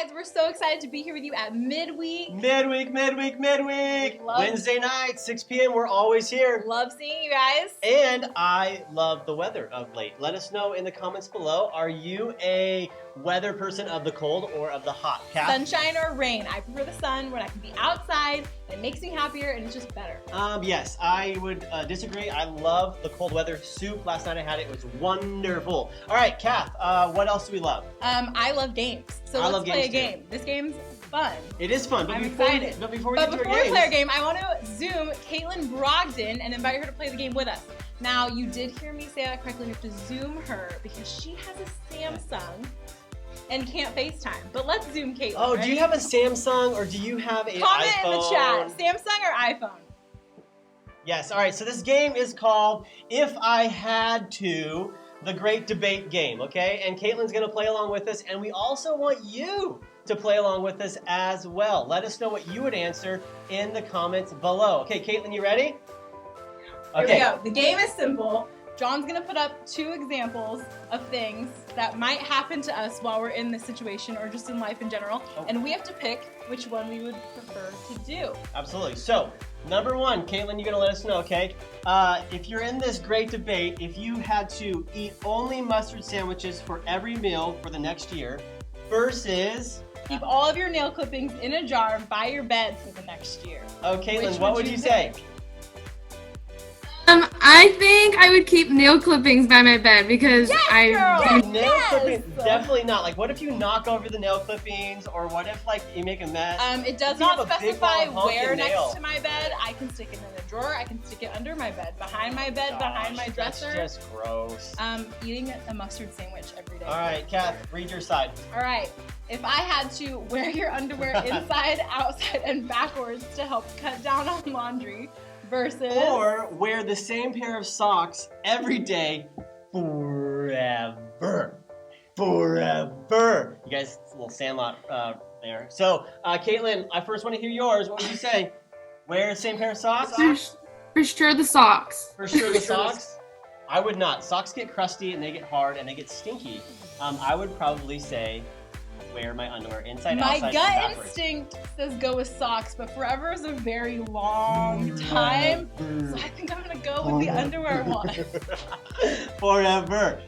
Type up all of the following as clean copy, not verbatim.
guys, we're so excited to be here with you at Midweek. Midweek. Wednesday night, 6 p.m. We're always here. Love seeing you guys. And I love the weather of late. Let us know in the comments below. Are you a weather person of the cold or of the hot? Kath? Sunshine or rain. I prefer the sun when I can be outside. It makes me happier and it's just better. Yes, I would disagree. I love the cold weather soup. Last night I had it. It was wonderful. All right, Kath, what else do we love? I love games. So let's play a game. This game's fun. It is fun. But I'm before excited. Before we play our game, I want to Zoom Caitlyn Brogden and invite her to play the game with us. Now, you did hear me say that correctly. You have to Zoom her because she has a Samsung and can't FaceTime. But let's Zoom Caitlyn. Oh, right? do you have a Samsung or do you have a Comment iPhone? in the chat. Samsung or iPhone? Yes. All right. So this game is called If I Had To, the Great Debate Game. Okay. And Caitlyn's going to play along with us. And we also want you to play along with us as well. Let us know what you would answer in the comments below. Okay, Caitlyn, you ready? Okay. Here we go. The game is simple. John's gonna put up 2 examples of things that might happen to us while we're in this situation or just in life in general, and we have to pick which one we would prefer to do. Absolutely. So, number 1, Caitlyn, you're gonna let us know, okay? If you're in this great debate, if you had to eat only mustard sandwiches for every meal for the next year versus... Keep all of your nail clippings in a jar by your bed for the next year. Oh, Caitlyn, what would you say? I think I would keep nail clippings by my bed because Nail clippings, definitely not. Like, what if you knock over the nail clippings, or what if, like, you make a mess? It does not specify where next to my bed. I can stick it in a drawer. I can stick it under my bed, behind my bed, behind my dresser. That's just gross. Eating a mustard sandwich every day. All right, Kath, read your side. All right. If I had to wear your underwear inside, outside, and backwards to help cut down on laundry, versus... Or wear the same pair of socks every day forever. Forever. You guys, it's a little Sandlot there. So, Caitlyn, I first want to hear yours. What would you say? Wear the same pair of socks? For sure the socks. For sure the socks? I would not. Socks get crusty and they get hard and they get stinky. I would probably say wear my underwear inside, outside, My and gut backwards. instinct says go with socks, but forever is a very long time, so I think I'm gonna go with the underwear one. Forever.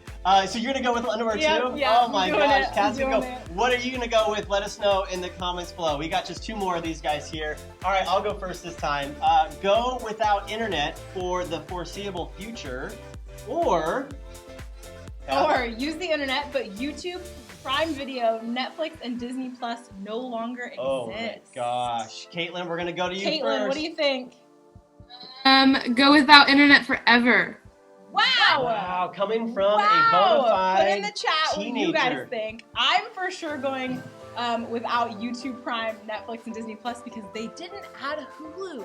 So you're gonna go with underwear too? Yeah, oh my gosh, Kath's gonna go. it. What are you gonna go with? Let us know in the comments below. We got just 2 more of these guys here. All right, I'll go first this time. Go without internet for the foreseeable future, or Use the internet, but YouTube, Prime Video, Netflix, and Disney Plus no longer exist. Oh my gosh. Caitlyn, we're gonna go to you first. Caitlyn, what do you think? Go without internet forever. Wow, coming from a bona fide Put in the chat teenager. what you guys think. I'm for sure going without YouTube Prime, Netflix, and Disney Plus because they didn't add Hulu.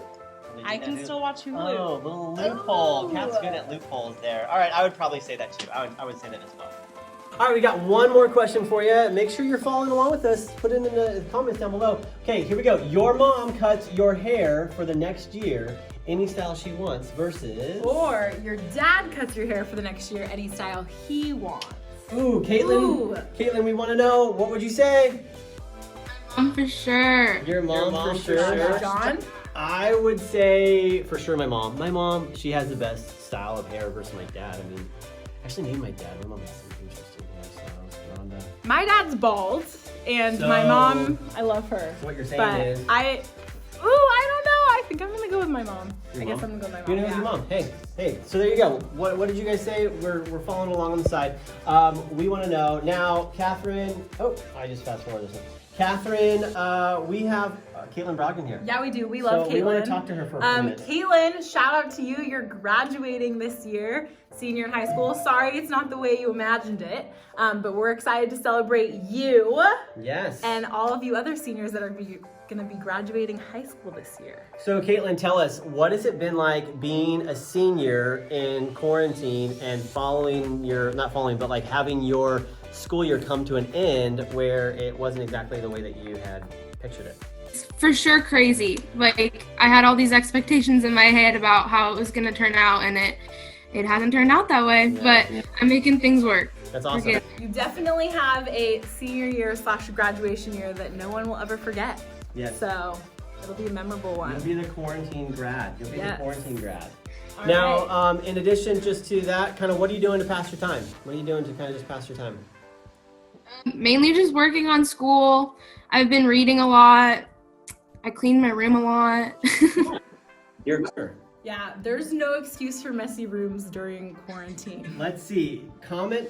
I can still watch Hulu. Oh, little loophole. Kat's good at loopholes there. All right, I would probably say that too. I would say that as well. All right, we got one more question for you. Make sure you're following along with us. Put it in the comments down below. Okay, here we go. Your mom cuts your hair for the next year, any style she wants, versus... Or your dad cuts your hair for the next year, any style he wants. Ooh, Caitlyn. Caitlyn, we want to know, what would you say? Mom for sure. Your mom for sure. John? I would say, for sure, my mom. My mom, she has the best style of hair versus my dad. I mean, actually, maybe my dad. My mom has some interesting hairstyles. My dad's bald, and my mom, I love her. So what you're saying is... I don't know. I think I'm gonna go with my mom. Your I mom? guess I'm gonna go with my mom. You're gonna go with your mom. Hey. So there you go. What did you guys say? We're following along on the side. We want to know now, Catherine. Oh, I just fast forwarded this one. Catherine, we have Caitlyn Brogden here. Yeah, we do. We love Caitlyn. We want to talk to her for a minute. Caitlyn, shout out to you. You're graduating this year, senior in high school. Sorry, it's not the way you imagined it, but we're excited to celebrate you. Yes. And all of you other seniors that are going to be graduating high school this year. So Caitlyn, tell us, what has it been like being a senior in quarantine and having your school year come to an end where it wasn't exactly the way that you had pictured it? It's for sure crazy. Like, I had all these expectations in my head about how it was going to turn out, and it hasn't turned out that way, but I'm making things work. That's awesome. Forget. You definitely have a senior year / graduation year that no one will ever forget. Yes. So it'll be a memorable one. You'll be the quarantine grad. You'll be the quarantine grad. All Now, right. in addition just to that, kind of what are you doing to pass your time? What are you doing to kind of just pass your time? Mainly just working on school. I've been reading a lot. I clean my room a lot. You're clear. Yeah, there's no excuse for messy rooms during quarantine. Let's see. Comment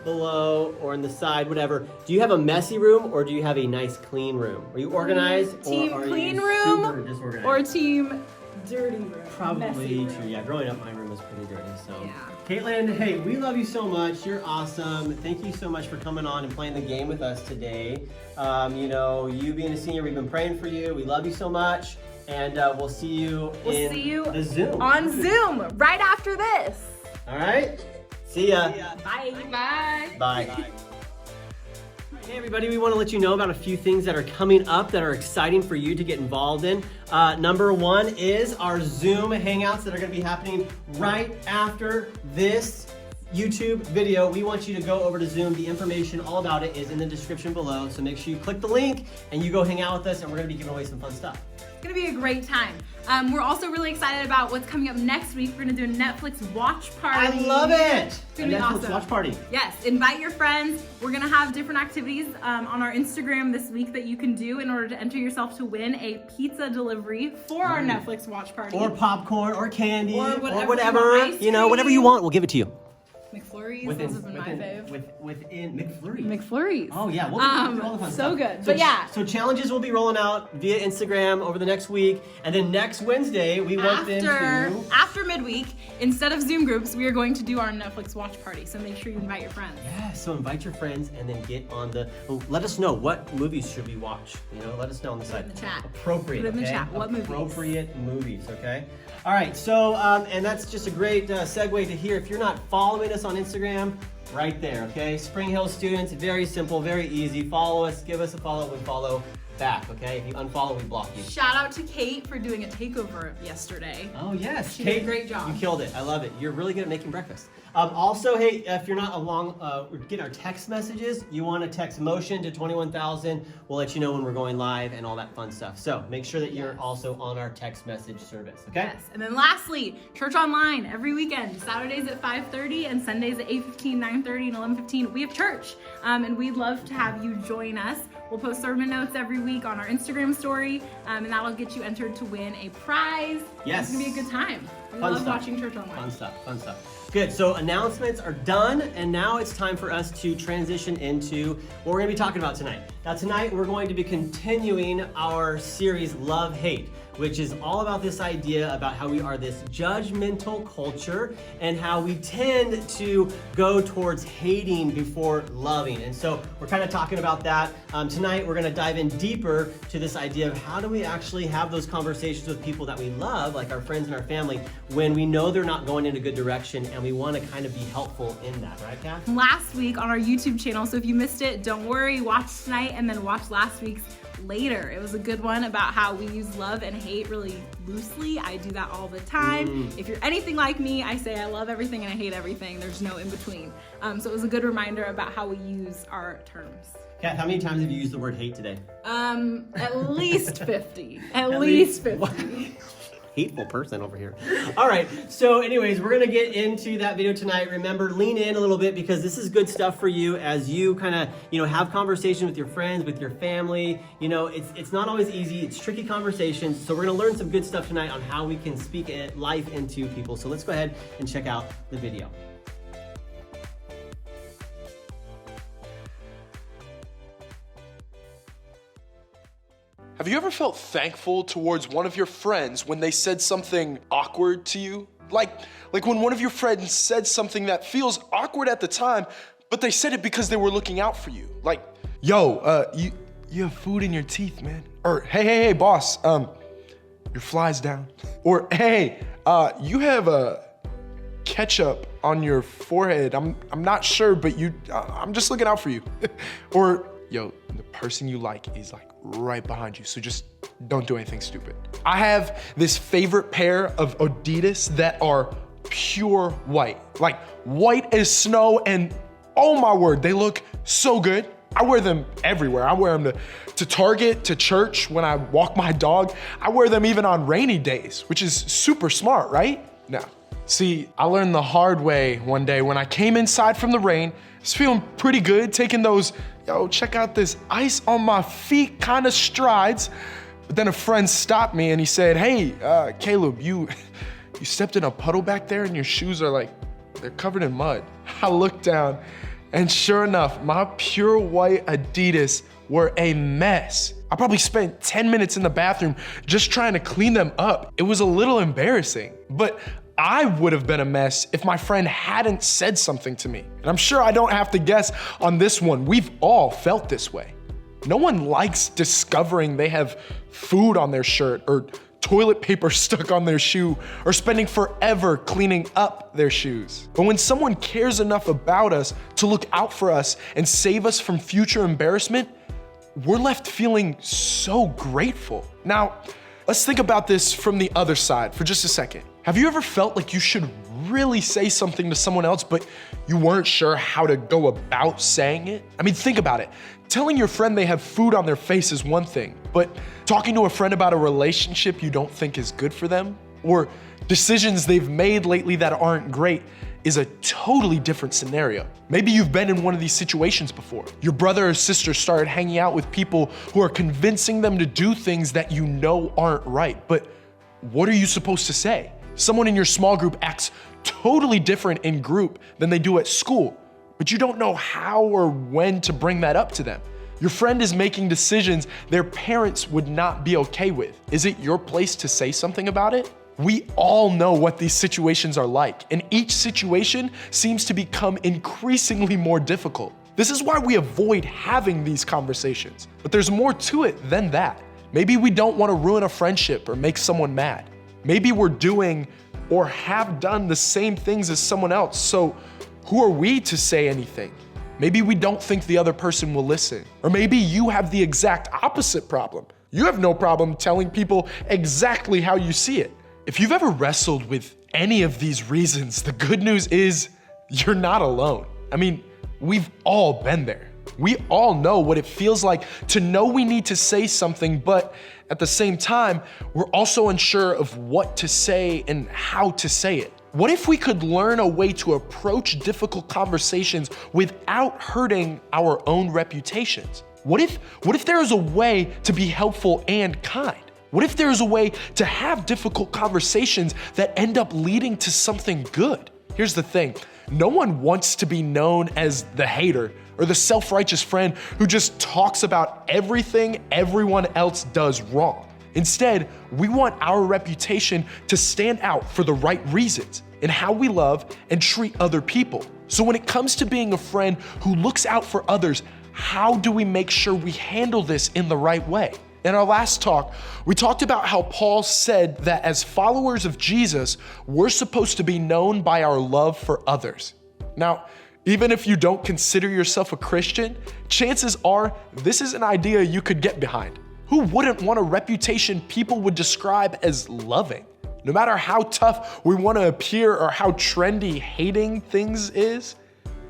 below or on the side, whatever. Do you have a messy room or do you have a nice clean room? Are you organized Team or are clean you room super disorganized? or team dirty room? Messy Probably room. true. Yeah, growing up, my room was pretty dirty. So, Yeah. Caitlyn, hey, we love you so much. You're awesome. Thank you so much for coming on and playing the game with us today. You know, you being a senior, we've been praying for you. We love you so much, and we'll see you the Zoom on Zoom right after this. All right. See ya. Bye. Bye. Bye. Hey everybody, we want to let you know about a few things that are coming up that are exciting for you to get involved in. Number one is our Zoom Hangouts that are going to be happening right after this YouTube video. We want you to go over to Zoom. The information all about it is in the description below. So make sure you click the link and you go hang out with us, and we're going to be giving away some fun stuff. It's gonna be a great time. We're also really excited about what's coming up next week. We're gonna do a Netflix watch party. I love it. It's gonna be Netflix awesome. watch party. Yes, invite your friends. We're gonna have different activities on our Instagram this week that you can do in order to enter yourself to win a pizza delivery for our Netflix watch party. Or popcorn or candy Or or whatever whatever. ice You know, whatever you cream. want, we'll give it to you. McFlurries, those have been my fave. Within McFlurry. McFlurries. Oh yeah, we'll do all the fun so stuff. good. But yeah. So challenges will be rolling out via Instagram over the next week, and then next Wednesday we want them to. After midweek, instead of Zoom groups, we are going to do our Netflix watch party. So make sure you invite your friends. Yeah, so invite your friends and then get on the. Let us know what movies should we watch. You know, let us know on the side. in the chat. Appropriate. Put it in the okay? chat. What movies? Appropriate movies. Okay. All right. So and that's just a great segue to here. If you're not following us on Instagram, right there. Okay. Spring Hill students, very simple, very easy. Follow us. Give us a follow. We follow back. Okay. If you unfollow, we block you. Shout out to Kate for doing a takeover yesterday. Oh yes, She Kate, did a great job. You killed it. I love it. You're really good at making breakfast. Also, hey, if you're not along, get our text messages. You want to text motion to 21,000. We'll let you know when we're going live and all that fun stuff. So make sure that you're also on our text message service. Okay. Yes. And then lastly, church online every weekend. Saturdays at 5:30 and Sundays at 8:15, 9:30, and 11:15. We have church, and we'd love to have you join us. We'll post sermon notes every week on our Instagram story, and that'll get you entered to win a prize. Yes. It's gonna be a good time. We Fun love stuff. watching church online. Fun stuff. Fun stuff. Good. So announcements are done, and now it's time for us to transition into what we're going to be talking about tonight. Now, tonight we're going to be continuing our series Love Hate, which is all about this idea about how we are this judgmental culture and how we tend to go towards hating before loving. And so we're kind of talking about that. Tonight we're going to dive in deeper to this idea of how do we actually have those conversations with people that we love, like our friends and our family, when we know they're not going in a good direction and we want to kind of be helpful in that, right, Kath? Last week on our YouTube channel, so if you missed it, don't worry, watch tonight and then watch last week's later. It was a good one about how we use love and hate really loosely. I do that all the time. If you're anything like me, I say I love everything and I hate everything. There's no in between. So it was a good reminder about how we use our terms. Kath, how many times have you used the word hate today? At least 50. At least 50. Hateful person over here. All right, so anyways, we're gonna get into that video tonight. Remember, lean in a little bit because this is good stuff for you as you kind of, have conversations with your friends, with your family. It's not always easy. It's tricky conversations. So we're gonna learn some good stuff tonight on how we can speak life into people. So let's go ahead and check out the video. Have you ever felt thankful towards one of your friends when they said something awkward to you? Like when one of your friends said something that feels awkward at the time, but they said it because they were looking out for you. Like, yo, you have food in your teeth, man. Or, hey, boss, your fly's down. Or, hey, you have ketchup on your forehead. I'm not sure, but I'm just looking out for you. Or, yo, the person you like is like right behind you, so just don't do anything stupid. I have this favorite pair of Adidas that are pure white, like white as snow, and Oh my word, they look so good. I wear them everywhere. I wear them to Target, to church, when I walk my dog. I wear them even on rainy days, which is super smart, right? No. See, I learned the hard way one day when I came inside from the rain. I was feeling pretty good, taking those, check out this ice on my feet kind of strides. But then a friend stopped me and he said, hey, Caleb, you stepped in a puddle back there and your shoes are they're covered in mud. I looked down and sure enough, my pure white Adidas were a mess. I probably spent 10 minutes in the bathroom just trying to clean them up. It was a little embarrassing, but I would have been a mess if my friend hadn't said something to me. And I'm sure I don't have to guess on this one. We've all felt this way. No one likes discovering they have food on their shirt or toilet paper stuck on their shoe or spending forever cleaning up their shoes. But when someone cares enough about us to look out for us and save us from future embarrassment, we're left feeling so grateful. Now, let's think about this from the other side for just a second. Have you ever felt like you should really say something to someone else, but you weren't sure how to go about saying it? I mean, think about it. Telling your friend they have food on their face is one thing, but talking to a friend about a relationship you don't think is good for them, or decisions they've made lately that aren't great, is a totally different scenario. Maybe you've been in one of these situations before. Your brother or sister started hanging out with people who are convincing them to do things that you know aren't right, but what are you supposed to say? Someone in your small group acts totally different in group than they do at school, but you don't know how or when to bring that up to them. Your friend is making decisions their parents would not be okay with. Is it your place to say something about it? We all know what these situations are like, and each situation seems to become increasingly more difficult. This is why we avoid having these conversations. But there's more to it than that. Maybe we don't want to ruin a friendship or make someone mad. Maybe we're doing or have done the same things as someone else, so who are we to say anything? Maybe we don't think the other person will listen. Or maybe you have the exact opposite problem. You have no problem telling people exactly how you see it. If you've ever wrestled with any of these reasons, the good news is you're not alone. I mean, we've all been there. We all know what it feels like to know we need to say something, but at the same time, we're also unsure of what to say and how to say it. What if we could learn a way to approach difficult conversations without hurting our own reputations? What if there is a way to be helpful and kind? What if there is a way to have difficult conversations that end up leading to something good? Here's the thing. No one wants to be known as the hater or the self-righteous friend who just talks about everything everyone else does wrong. Instead, we want our reputation to stand out for the right reasons in how we love and treat other people. So when it comes to being a friend who looks out for others, how do we make sure we handle this in the right way? In our last talk, we talked about how Paul said that as followers of Jesus, we're supposed to be known by our love for others. Now, even if you don't consider yourself a Christian, chances are this is an idea you could get behind. Who wouldn't want a reputation people would describe as loving? No matter how tough we want to appear or how trendy hating things is,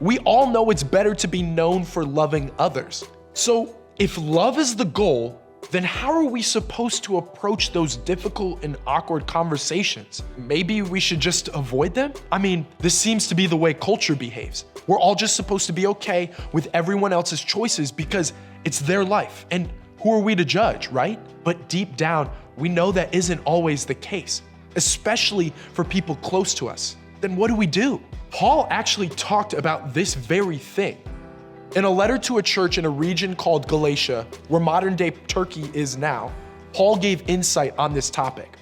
we all know it's better to be known for loving others. So if love is the goal, then how are we supposed to approach those difficult and awkward conversations? Maybe we should just avoid them? I mean, this seems to be the way culture behaves. We're all just supposed to be okay with everyone else's choices because it's their life. And who are we to judge, right? But deep down, we know that isn't always the case, especially for people close to us. Then what do we do? Paul actually talked about this very thing. In a letter to a church in a region called Galatia, where modern-day Turkey is now, Paul gave insight on this topic.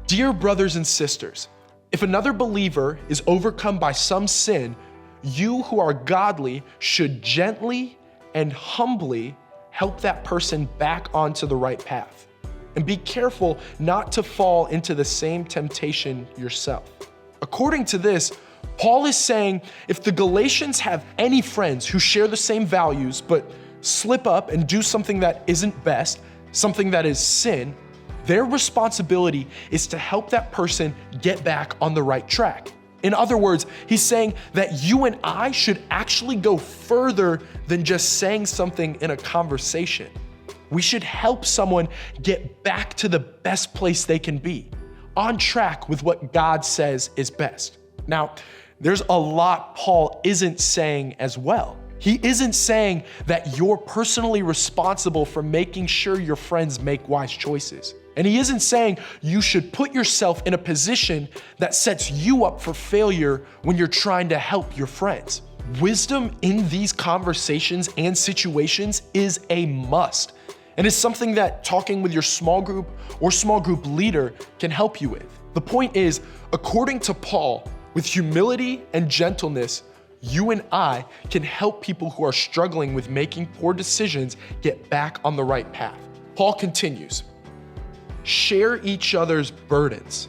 Dear brothers and sisters, if another believer is overcome by some sin, you who are godly should gently and humbly help that person back onto the right path. And be careful not to fall into the same temptation yourself. According to this, Paul is saying if the Galatians have any friends who share the same values but slip up and do something that isn't best, something that is sin, their responsibility is to help that person get back on the right track. In other words, he's saying that you and I should actually go further than just saying something in a conversation. We should help someone get back to the best place they can be, on track with what God says is best. Now, there's a lot Paul isn't saying as well. He isn't saying that you're personally responsible for making sure your friends make wise choices. And he isn't saying you should put yourself in a position that sets you up for failure when you're trying to help your friends. Wisdom in these conversations and situations is a must, and is something that talking with your small group or small group leader can help you with. The point is, according to Paul, with humility and gentleness, you and I can help people who are struggling with making poor decisions get back on the right path. Paul continues, share each other's burdens,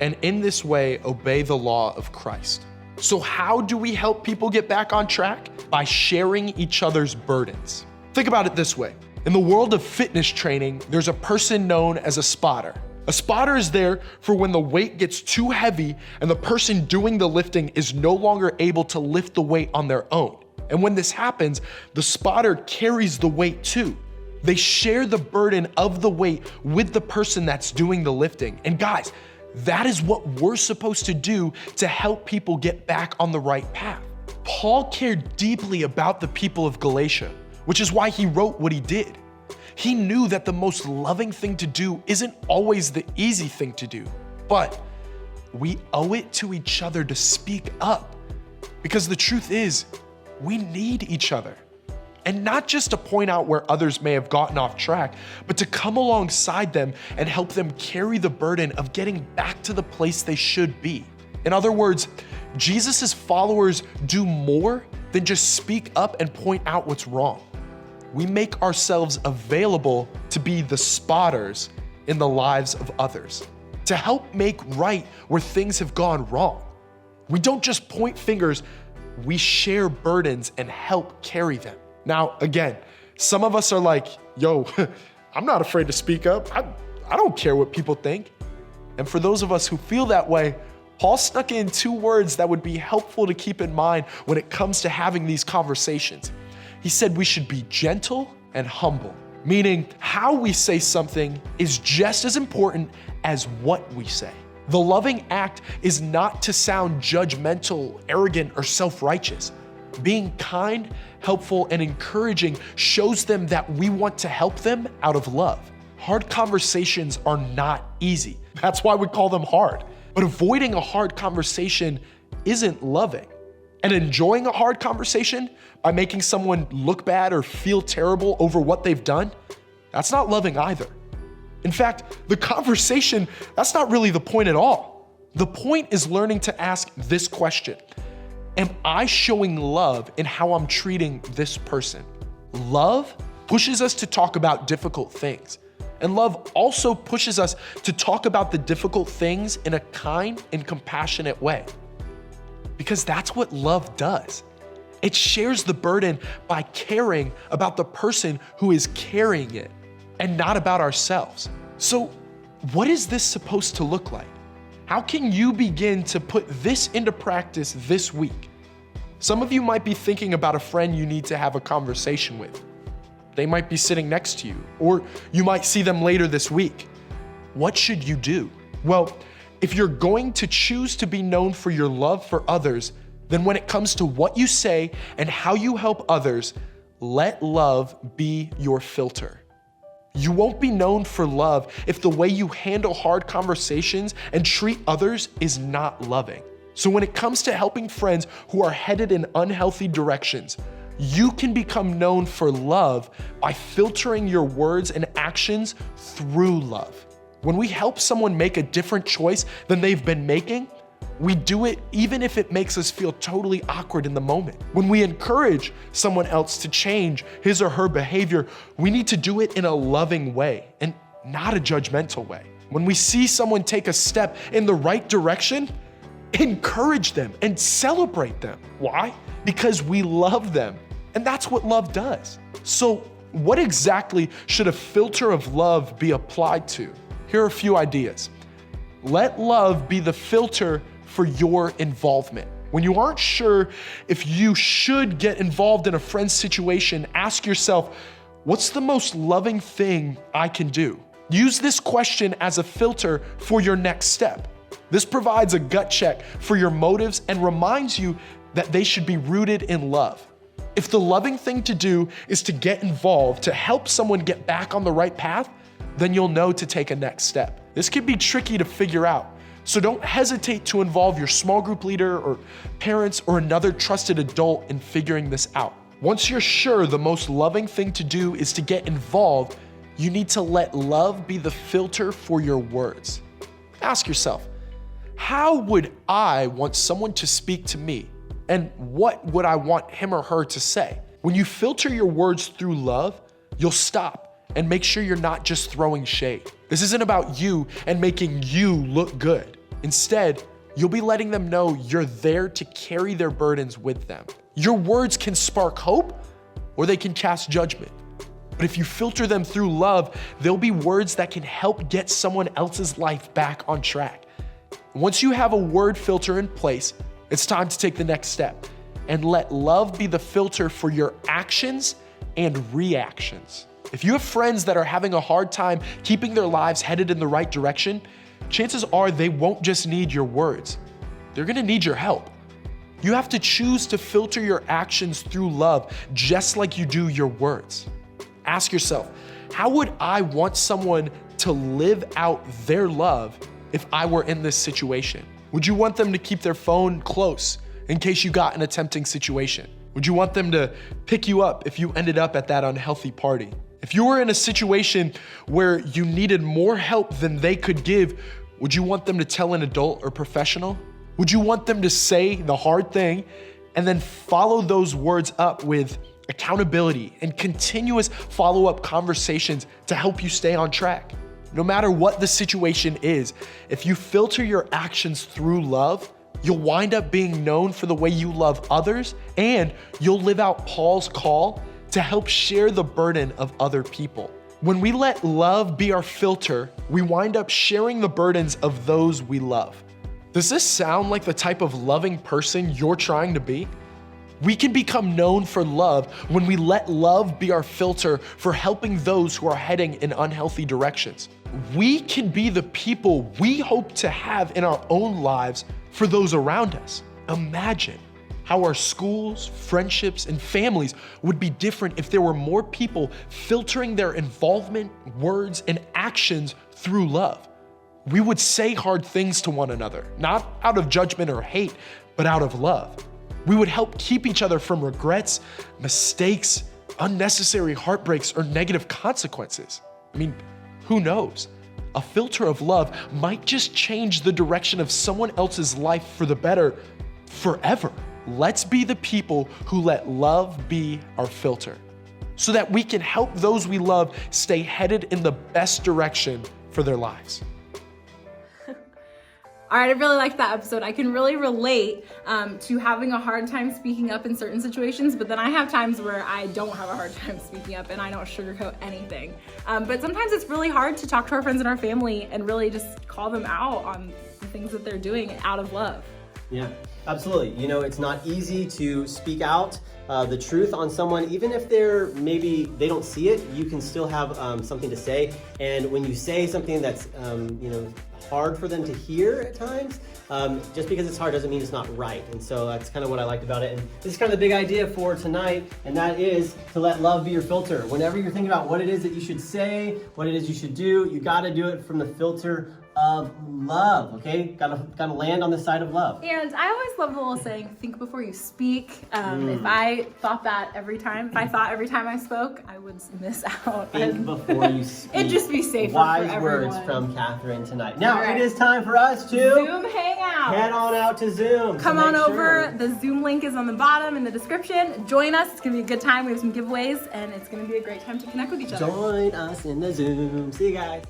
and in this way, obey the law of Christ. So how do we help people get back on track? By sharing each other's burdens. Think about it this way. In the world of fitness training, there's a person known as a spotter. A spotter is there for when the weight gets too heavy and the person doing the lifting is no longer able to lift the weight on their own. And when this happens, the spotter carries the weight too. They share the burden of the weight with the person that's doing the lifting. And guys, that is what we're supposed to do to help people get back on the right path. Paul cared deeply about the people of Galatia, which is why he wrote what he did. He knew that the most loving thing to do isn't always the easy thing to do, but we owe it to each other to speak up, because the truth is, we need each other. And not just to point out where others may have gotten off track, but to come alongside them and help them carry the burden of getting back to the place they should be. In other words, Jesus' followers do more than just speak up and point out what's wrong. We make ourselves available to be the spotters in the lives of others, to help make right where things have gone wrong. We don't just point fingers, we share burdens and help carry them. Now, again, some of us are like, yo, I'm not afraid to speak up. I don't care what people think. And for those of us who feel that way, Paul snuck in 2 words that would be helpful to keep in mind when it comes to having these conversations. He said we should be gentle and humble, meaning how we say something is just as important as what we say. The loving act is not to sound judgmental, arrogant, or self-righteous. Being kind, helpful, and encouraging shows them that we want to help them out of love. Hard conversations are not easy. That's why we call them hard. But avoiding a hard conversation isn't loving. And enjoying a hard conversation by making someone look bad or feel terrible over what they've done, that's not loving either. In fact, the conversation, that's not really the point at all. The point is learning to ask this question: am I showing love in how I'm treating this person? Love pushes us to talk about difficult things. And love also pushes us to talk about the difficult things in a kind and compassionate way. Because that's what love does. It shares the burden by caring about the person who is carrying it and not about ourselves. So, what is this supposed to look like? How can you begin to put this into practice this week? Some of you might be thinking about a friend you need to have a conversation with. They might be sitting next to you, or you might see them later this week. What should you do? Well, if you're going to choose to be known for your love for others, then when it comes to what you say and how you help others, let love be your filter. You won't be known for love if the way you handle hard conversations and treat others is not loving. So when it comes to helping friends who are headed in unhealthy directions, you can become known for love by filtering your words and actions through love. When we help someone make a different choice than they've been making, we do it even if it makes us feel totally awkward in the moment. When we encourage someone else to change his or her behavior, we need to do it in a loving way and not a judgmental way. When we see someone take a step in the right direction, encourage them and celebrate them. Why? Because we love them. And that's what love does. So what exactly should a filter of love be applied to? Here are a few ideas. Let love be the filter for your involvement. When you aren't sure if you should get involved in a friend's situation, ask yourself, what's the most loving thing I can do? Use this question as a filter for your next step. This provides a gut check for your motives and reminds you that they should be rooted in love. If the loving thing to do is to get involved, to help someone get back on the right path, then you'll know to take a next step. This can be tricky to figure out. So don't hesitate to involve your small group leader or parents or another trusted adult in figuring this out. Once you're sure the most loving thing to do is to get involved, you need to let love be the filter for your words. Ask yourself, how would I want someone to speak to me? And what would I want him or her to say? When you filter your words through love, you'll stop and make sure you're not just throwing shade. This isn't about you and making you look good. Instead, you'll be letting them know you're there to carry their burdens with them. Your words can spark hope or they can cast judgment. But if you filter them through love, they'll be words that can help get someone else's life back on track. Once you have a word filter in place, it's time to take the next step and let love be the filter for your actions and reactions. If you have friends that are having a hard time keeping their lives headed in the right direction, chances are they won't just need your words. They're gonna need your help. You have to choose to filter your actions through love just like you do your words. Ask yourself, how would I want someone to live out their love if I were in this situation? Would you want them to keep their phone close in case you got in a tempting situation? Would you want them to pick you up if you ended up at that unhealthy party? If you were in a situation where you needed more help than they could give, would you want them to tell an adult or professional? Would you want them to say the hard thing and then follow those words up with accountability and continuous follow-up conversations to help you stay on track? No matter what the situation is, if you filter your actions through love, you'll wind up being known for the way you love others, and you'll live out Paul's call to help share the burden of other people. When we let love be our filter, we wind up sharing the burdens of those we love. Does this sound like the type of loving person you're trying to be? We can become known for love when we let love be our filter for helping those who are heading in unhealthy directions. We can be the people we hope to have in our own lives for those around us. Imagine how our schools, friendships, and families would be different if there were more people filtering their involvement, words, and actions through love. We would say hard things to one another, not out of judgment or hate, but out of love. We would help keep each other from regrets, mistakes, unnecessary heartbreaks, or negative consequences. I mean, who knows? A filter of love might just change the direction of someone else's life for the better forever. Let's be the people who let love be our filter so that we can help those we love stay headed in the best direction for their lives. All right, I really liked that episode. I can really relate to having a hard time speaking up in certain situations, but then I have times where I don't have a hard time speaking up and I don't sugarcoat anything. But sometimes it's really hard to talk to our friends and our family and really just call them out on the things that they're doing out of love. Yeah, absolutely. You know, it's not easy to speak out the truth on someone, even if maybe they don't see it, you can still have something to say. And when you say something that's, hard for them to hear at times, just because it's hard doesn't mean it's not right. And so that's kind of what I liked about it. And this is kind of the big idea for tonight, and that is to let love be your filter. Whenever you're thinking about what it is that you should say, what it is you should do, you got to do it from the filter of love, okay? Gotta land on the side of love. And I always love the little saying, think before you speak. If I thought every time I spoke, I would miss out. Think before you speak. It'd just be safer Wise for everyone. words from Catherine tonight. Now it is time for us to Zoom hangout. Head on out to Zoom. Come on over. The Zoom link is on the bottom in the description. Join us. It's gonna be a good time. We have some giveaways, and it's gonna be a great time to connect with each other. Join us in the Zoom. See you guys.